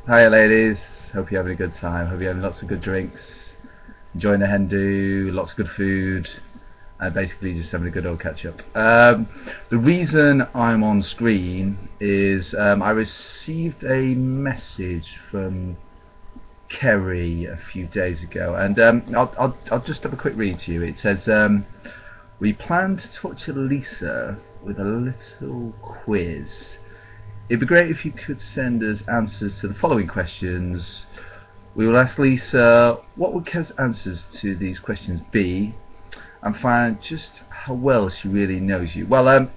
Hiya ladies, hope you're having a good time, hope you're having lots of good drinks, enjoying the hen do, lots of good food, and basically just having a good old catch up. The reason I'm on screen is I received a message from Kerry a few days ago, and I'll just have a quick read to you. It says, we plan to talk to Lisa with a little quiz. It'd be great if you could send us answers to the following questions. We will ask Lisa what would Kev's answers to these questions be, and find just how well she really knows you. Well,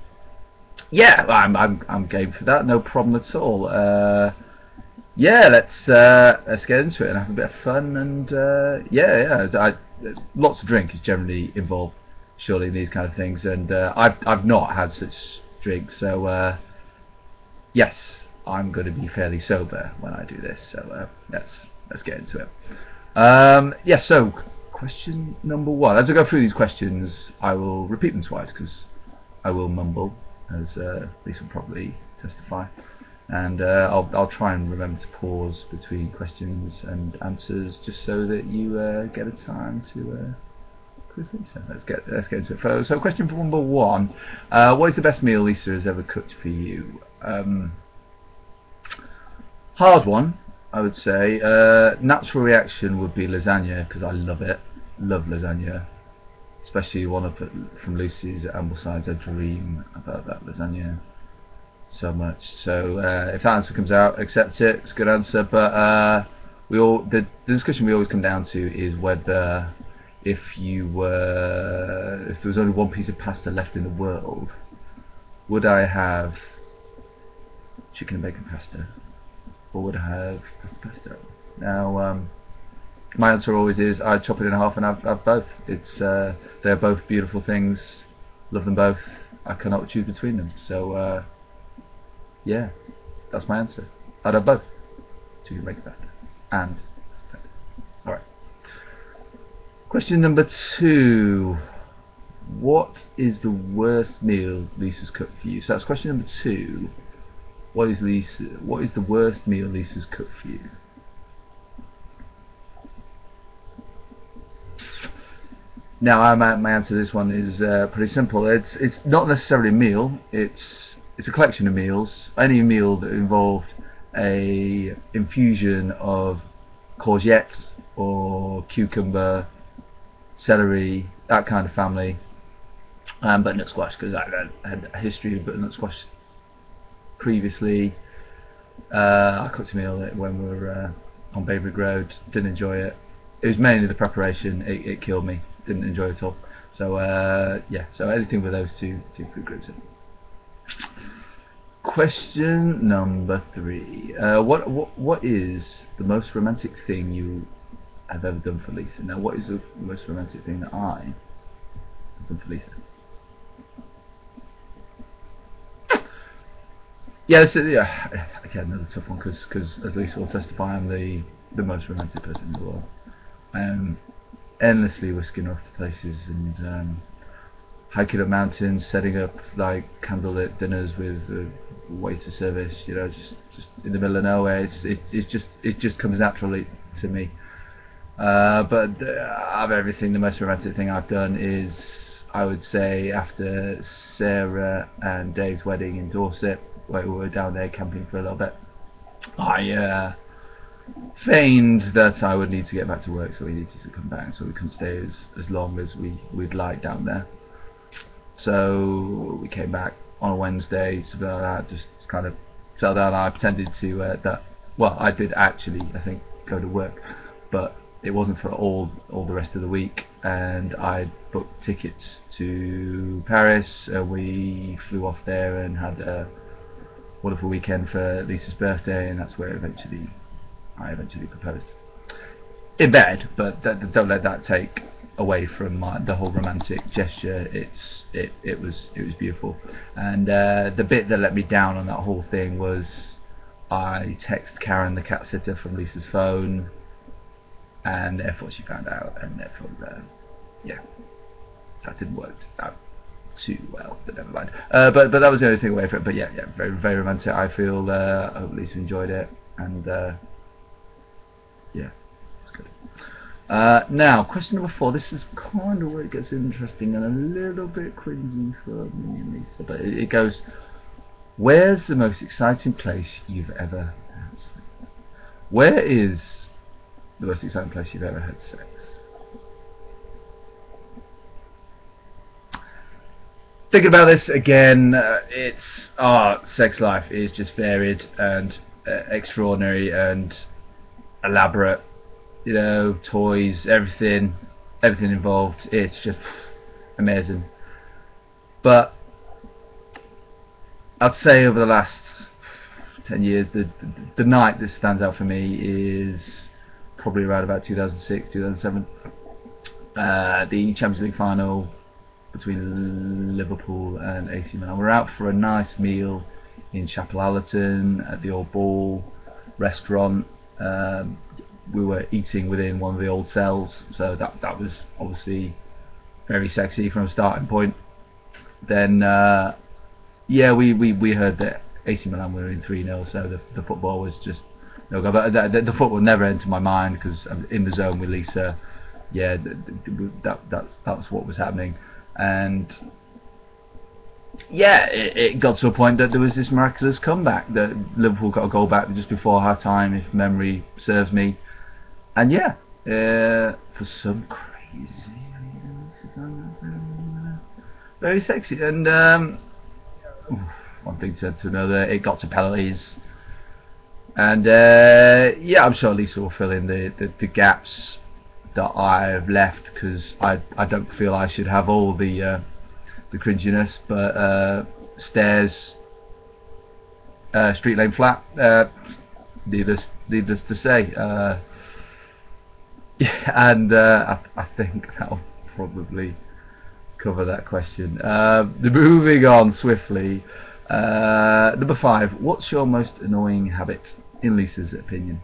yeah, I'm game for that. No problem at all. Yeah, let's get into it and have a bit of fun. And lots of drink is generally involved, surely, in these kind of things. And I've not had such drinks, so. Yes, I'm going to be fairly sober when I do this, so let's get into it. Yes, so question number one. As I go through these questions, I will repeat them twice because I will mumble, as Lisa will probably testify, and I'll try and remember to pause between questions and answers just so that you get a time to. Lisa. Let's get into it. So question number one: what is the best meal Lisa has ever cooked for you? Hard one, I would say. Natural reaction would be lasagna, because I love it. Love lasagna, especially one up from Lucy's at Amblesides. I dream about that lasagna so much. So if that answer comes out, accept it. It's a good answer. But the discussion we always come down to is whether if there was only one piece of pasta left in the world, would I have chicken and bacon pasta, or would I have pasta? Now, my answer always is I'd chop it in half and have both. They're both beautiful things. Love them both. I cannot choose between them. So, yeah, that's my answer. I'd have both. Chicken and bacon pasta and pasta. All right. Question number two. What is the worst meal Lisa's cooked for you? So that's question number two. What is the worst meal Lisa's cooked for you? Now, my answer to this one is pretty simple. It's not necessarily a meal. It's a collection of meals. Any meal that involved a infusion of courgettes or cucumber, celery, that kind of family, butternut squash, because I had a history of butternut squash previously. I cooked a meal when we were on Baybridge Road. Didn't enjoy it. It was mainly the preparation. It killed me. Didn't enjoy it at all. So yeah. So anything with those two food groups in. Question number three. What is the most romantic thing you have ever done for Lisa? Now, what is the most romantic thing that I have done for Lisa? Yeah, again, another tough one, because as Lisa will testify, I'm the most romantic person in the world. I am endlessly whisking her off to places and hiking up mountains, setting up like candlelit dinners with waiter service. You know, just in the middle of nowhere. It just comes naturally to me. But of everything, the most romantic thing I've done is, I would say, after Sarah and Dave's wedding in Dorset, where we were down there camping for a little bit, I feigned that I would need to get back to work, so we needed to come back, so we couldn't stay as long as we'd like down there. So we came back on a Wednesday, something like that, just kind of settled down. I pretended to well, I did actually, I think, go to work, but it wasn't for all the rest of the week, and I booked tickets to Paris. We flew off there and had a wonderful weekend for Lisa's birthday, and that's where I eventually proposed in bed. But don't let that take away from the whole romantic gesture. It was beautiful, and the bit that let me down on that whole thing was I texted Karen, the cat sitter, from Lisa's phone, and therefore she found out, and therefore yeah, that didn't work out too well, but never mind. But that was the only thing away from it. But yeah, very very romantic. I feel I hope Lisa enjoyed it, and Yeah, that's good. Now, question number 4. This is kind of where it gets interesting and a little bit cringy for me and Lisa, but it goes, where's the most exciting place you've ever had? Where is the most exciting place you've ever had sex? Thinking about this again, sex life is just varied and extraordinary and elaborate. You know, toys, everything involved. It's just amazing. But I'd say over the last 10 years, the night that stands out for me is probably around about 2006, 2007. The Champions League final between Liverpool and AC Milan. We're out for a nice meal in Chapel Allerton at the Old Ball restaurant. We were eating within one of the old cells, so that was obviously very sexy from a starting point. Then yeah, we heard that AC Milan were in 3-0, so the football was just no go. But the football never entered my mind because I'm in the zone with Lisa. Yeah, that's what was happening. And yeah, it got to a point that there was this miraculous comeback, that Liverpool got a goal back just before half time, if memory serves me. And yeah, for some crazy reason, very sexy. And one thing to another, it got to penalties. And yeah, I'm sure Lisa will fill in the gaps that I've left, because I don't feel I should have all the cringiness, but stairs, street lane flat, needless to say. Yeah, and I think that'll probably cover that question. Moving on swiftly, number 5. What's your most annoying habit, in Lisa's opinion?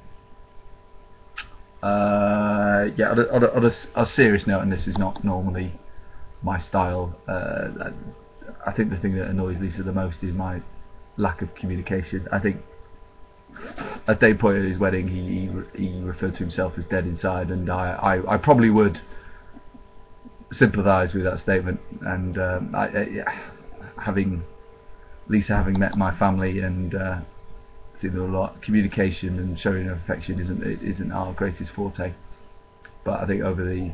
Yeah, on a serious note, and this is not normally my style, I think the thing that annoys Lisa the most is my lack of communication. I think at that point at his wedding, he referred to himself as dead inside, and I probably would sympathise with that statement. And Lisa having met my family and seen a lot, communication and showing her affection isn't our greatest forte. But I think over the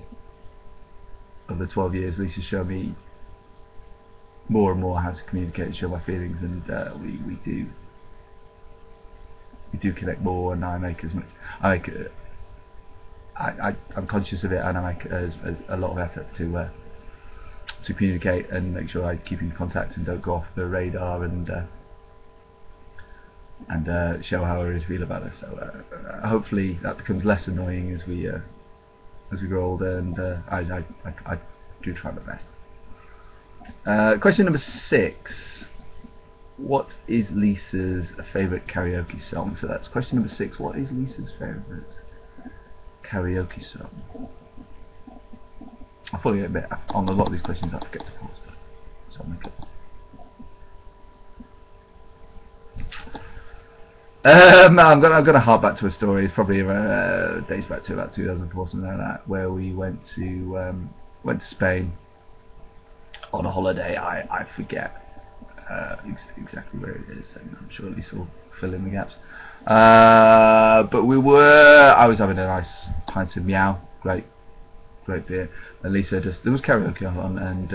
12 years, Lisa showed me more and more how to communicate and show my feelings, and we do connect more, and I make as much. I'm conscious of it, and I make a lot of effort to communicate and make sure I keep in contact and don't go off the radar, and show how I really feel about it. So hopefully that becomes less annoying as we grow older, and I do try my best. Question number 6. What is Lisa's favourite karaoke song? So that's question number 6. What is Lisa's favourite karaoke song? I fully admit, on a lot of these questions I forget to pause, so I'll make it. I'm gonna hark back to a story. It's probably dates back to about 2004, something like that, where we went to Spain on a holiday. I forget exactly where it is, and I'm sure Lisa will fill in the gaps. But I was having a nice pint of Meow, great beer, and Lisa there was karaoke on, and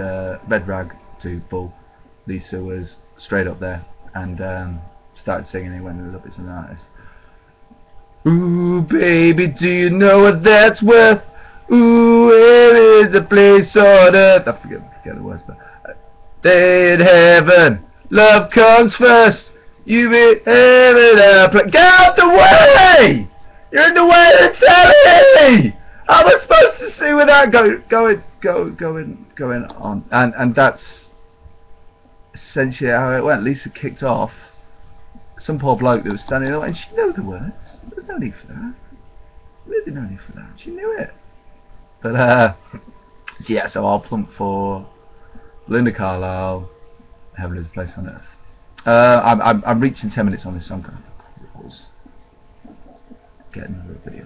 Red Rag to Bull. Lisa was straight up there and started singing. It went a little bit to the artist. Ooh, baby, do you know what that's worth? Ooh, where is the place on earth? I forget the words, but day in heaven, love comes first. You be heaven, get out the way! You're in the way of the telly! How am I supposed to see without going on? And that's essentially how it went. Lisa kicked off. Some poor bloke that was standing there, and she knew the words. There's no need for that. Really no need for that. She knew it. But yeah, so I'll plump for Linda Carlisle, Heaven is a Place on Earth. I'm reaching 10 minutes on this song. I'm going to pause. Get another video.